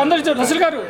అందరూ రసూల్ గారు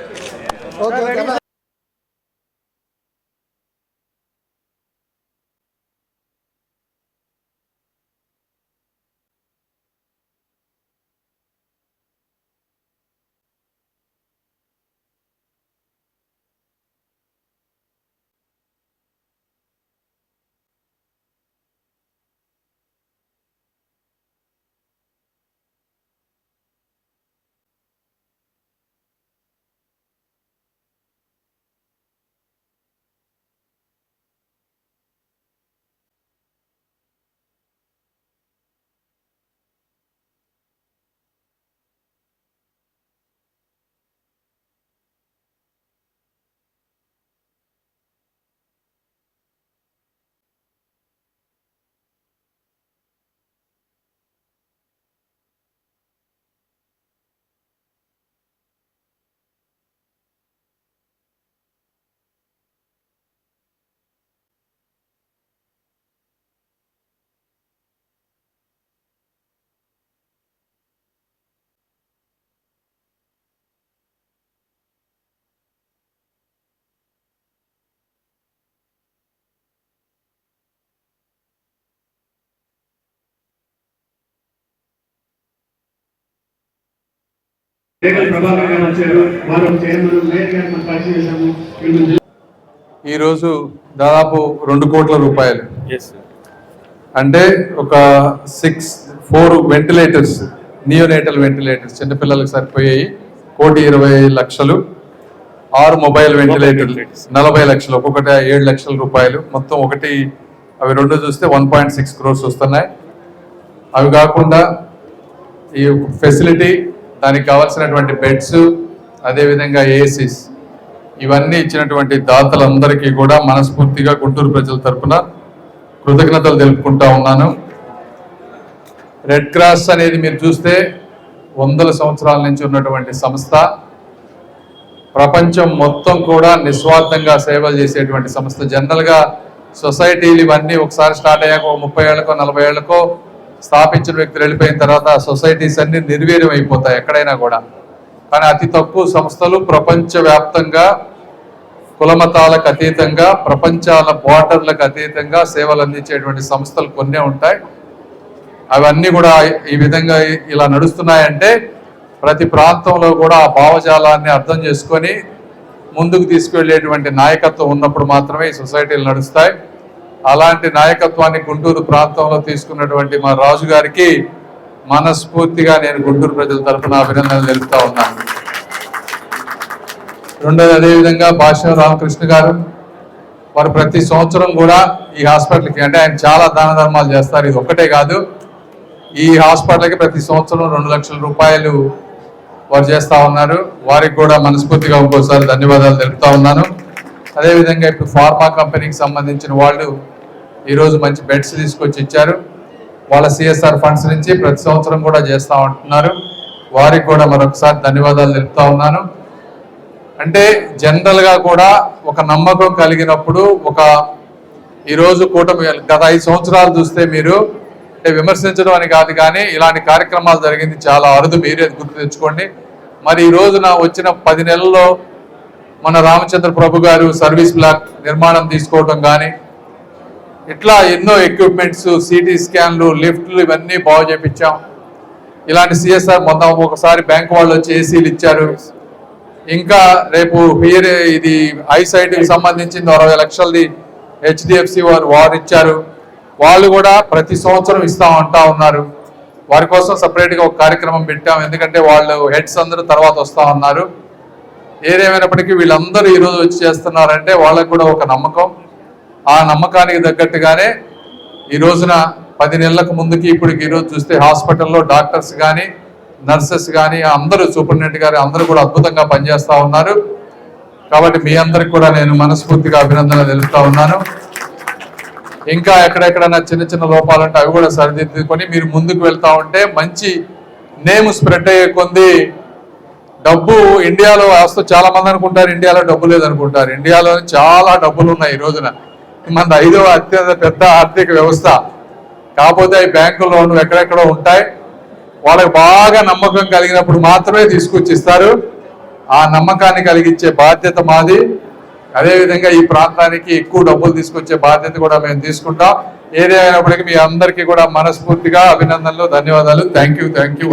ఈరోజు దాదాపు 2 కోట్ల రూపాయలు అంటే ఒక 4 వెంటిలేటర్స్, నియోనేటల్ వెంటిలేటర్స్ చిన్నపిల్లలకు సరిపోయాయి 1,20,00,000, 6 మొబైల్ వెంటిలేటర్లు 40 లక్షలు, ఒక్కొక్కటి 7 లక్షల రూపాయలు, మొత్తం అవి 2 చూస్తే 1.6 crores వస్తున్నాయి. అవి కాకుండా ఈ ఫెసిలిటీ, దానికి కావాల్సినటువంటి బెడ్స్, అదేవిధంగా ఏసీస్, ఇవన్నీ ఇచ్చినటువంటి దాతలందరికీ కూడా మనస్ఫూర్తిగా గుంటూరు ప్రజల తరఫున కృతజ్ఞతలు తెలుపుకుంటా ఉన్నాను. రెడ్ క్రాస్ అనేది మీరు చూస్తే 100 సంవత్సరాల నుంచి ఉన్నటువంటి సంస్థ, ప్రపంచం మొత్తం కూడా నిస్వార్థంగా సేవలు చేసేటువంటి సంస్థ. జనరల్గా సొసైటీలు ఇవన్నీ ఒకసారి స్టార్ట్ అయ్యాక 30 ఏళ్ళకో 40 ఏళ్ళకో స్థాపించిన వ్యక్తులు వెళ్ళిపోయిన తర్వాత సొసైటీస్ అన్ని నిర్వీర్యం అయిపోతాయి ఎక్కడైనా కూడా. కానీ అతి తక్కువ సంస్థలు ప్రపంచవ్యాప్తంగా కులమతాలకు అతీతంగా, ప్రపంచాల బార్డర్లకు అతీతంగా సేవలు అందించేటువంటి సంస్థలు కొన్నే ఉంటాయి. అవన్నీ కూడా ఈ విధంగా ఇలా నడుస్తున్నాయంటే ప్రతి ప్రాంతంలో కూడా ఆ భావజాలాన్ని అర్థం చేసుకొని ముందుకు తీసుకువెళ్ళేటువంటి నాయకత్వం ఉన్నప్పుడు మాత్రమే ఈ సొసైటీలు నడుస్తాయి. అలాంటి నాయకత్వాన్ని గుంటూరు ప్రాంతంలో తీసుకున్నటువంటి మా రాజు గారికి మనస్ఫూర్తిగా నేను గుంటూరు ప్రజల తరఫున అభినందనలు తెలుపుతా ఉన్నాను. రెండోది అదేవిధంగా భాష్యం రామకృష్ణ గారు, వారు ప్రతి సంవత్సరం కూడా ఈ హాస్పిటల్కి, అంటే ఆయన చాలా దాన ధర్మాలు చేస్తారు, ఇది ఒక్కటే కాదు, ఈ హాస్పిటల్కి ప్రతి సంవత్సరం 2 లక్షల రూపాయలు వారు చేస్తూ ఉన్నారు. వారికి కూడా మనస్ఫూర్తిగా ఇంకోసారి ధన్యవాదాలు తెలుపుతా ఉన్నాను. అదేవిధంగా ఇప్పుడు ఫార్మా కంపెనీకి సంబంధించిన వాళ్ళు ఈరోజు మంచి బెడ్స్ తీసుకొచ్చి ఇచ్చారు. వాళ్ళ సిఎస్ఆర్ ఫండ్స్ నుంచి ప్రతి సంవత్సరం కూడా చేస్తూ ఉంటున్నారు. వారికి కూడా మరొకసారి ధన్యవాదాలు తెలుపుతా ఉన్నాను. అంటే జనరల్గా కూడా ఒక నమ్మకం కలిగినప్పుడు ఈరోజు కూటమి గత 5 సంవత్సరాలు చూస్తే మీరు, అంటే విమర్శించడం అని కాదు కానీ ఇలాంటి కార్యక్రమాలు జరిగింది చాలా అరుదు, మీరే గుర్తు తెచ్చుకోండి. మరి ఈ రోజున వచ్చిన 10 నెలల్లో మన రామచంద్ర ప్రభు గారు సర్వీస్ బ్లాక్ నిర్మాణం తీసుకోవడం కానీ, ఇట్లా ఎన్నో ఎక్విప్మెంట్స్, సిటీ స్కాన్లు, లిఫ్ట్లు, ఇవన్నీ బాగు చేయించాం. ఇలాంటి సిఎస్ఆర్ మొత్తం ఒకసారి బ్యాంక్ వాళ్ళు వచ్చి ఏసీలు ఇచ్చారు. ఇంకా రేపు ఇది ఐసైట్కి సంబంధించింది 60 లక్షలది HDFC వారు ఇచ్చారు. వాళ్ళు కూడా ప్రతి సంవత్సరం అంటా ఉన్నారు. వారి కోసం సపరేట్గా ఒక కార్యక్రమం పెట్టాం, ఎందుకంటే వాళ్ళు హెడ్స్ అందరూ తర్వాత వస్తూ ఉన్నారు. ఏదేమైనప్పటికీ వీళ్ళందరూ ఈరోజు వచ్చి చేస్తున్నారంటే వాళ్ళకు కూడా ఒక నమ్మకం. ఆ నమ్మకానికి తగ్గట్టుగానే ఈ రోజున 10 నెలలకు ముందుకి ఇప్పటికి ఈరోజు చూస్తే హాస్పిటల్లో డాక్టర్స్ కానీ, నర్సెస్ కానీ, అందరూ, సూపరింటెండెంట్ గారు అందరూ కూడా అద్భుతంగా పనిచేస్తూ ఉన్నారు. కాబట్టి మీ అందరికి కూడా నేను మనస్ఫూర్తిగా అభినందనలు తెలుపుతా ఉన్నాను. ఇంకా ఎక్కడెక్కడైనా చిన్న చిన్న లోపాలు ఉంటే అవి కూడా సరిదిద్దుకొని మీరు ముందుకు వెళ్తా ఉంటే మంచి నేమ్ స్ప్రెడ్ అయ్యే కొంది డబ్బు ఇండియాలో వస్తూ చాలా మంది అనుకుంటారు ఇండియాలో డబ్బు లేదనుకుంటారు. ఇండియాలో చాలా డబ్బులు ఉన్నాయి ఈ రోజున. మన 5వ అత్యంత పెద్ద ఆర్థిక వ్యవస్థ. కాకపోతే ఈ బ్యాంకుల్లోనూ ఎక్కడెక్కడో ఉంటాయి. వాళ్ళకి బాగా నమ్మకం కలిగినప్పుడు మాత్రమే తీసుకొచ్చి ఇస్తారు. ఆ నమ్మకాన్ని కలిగించే బాధ్యత మాది. అదేవిధంగా ఈ ప్రాంతానికి ఎక్కువ డబ్బులు తీసుకొచ్చే బాధ్యత కూడా మేము తీసుకుంటాం. ఏదేమైనప్పటికీ మీ అందరికీ కూడా మనస్ఫూర్తిగా అభినందనలు, ధన్యవాదాలు. Thank you.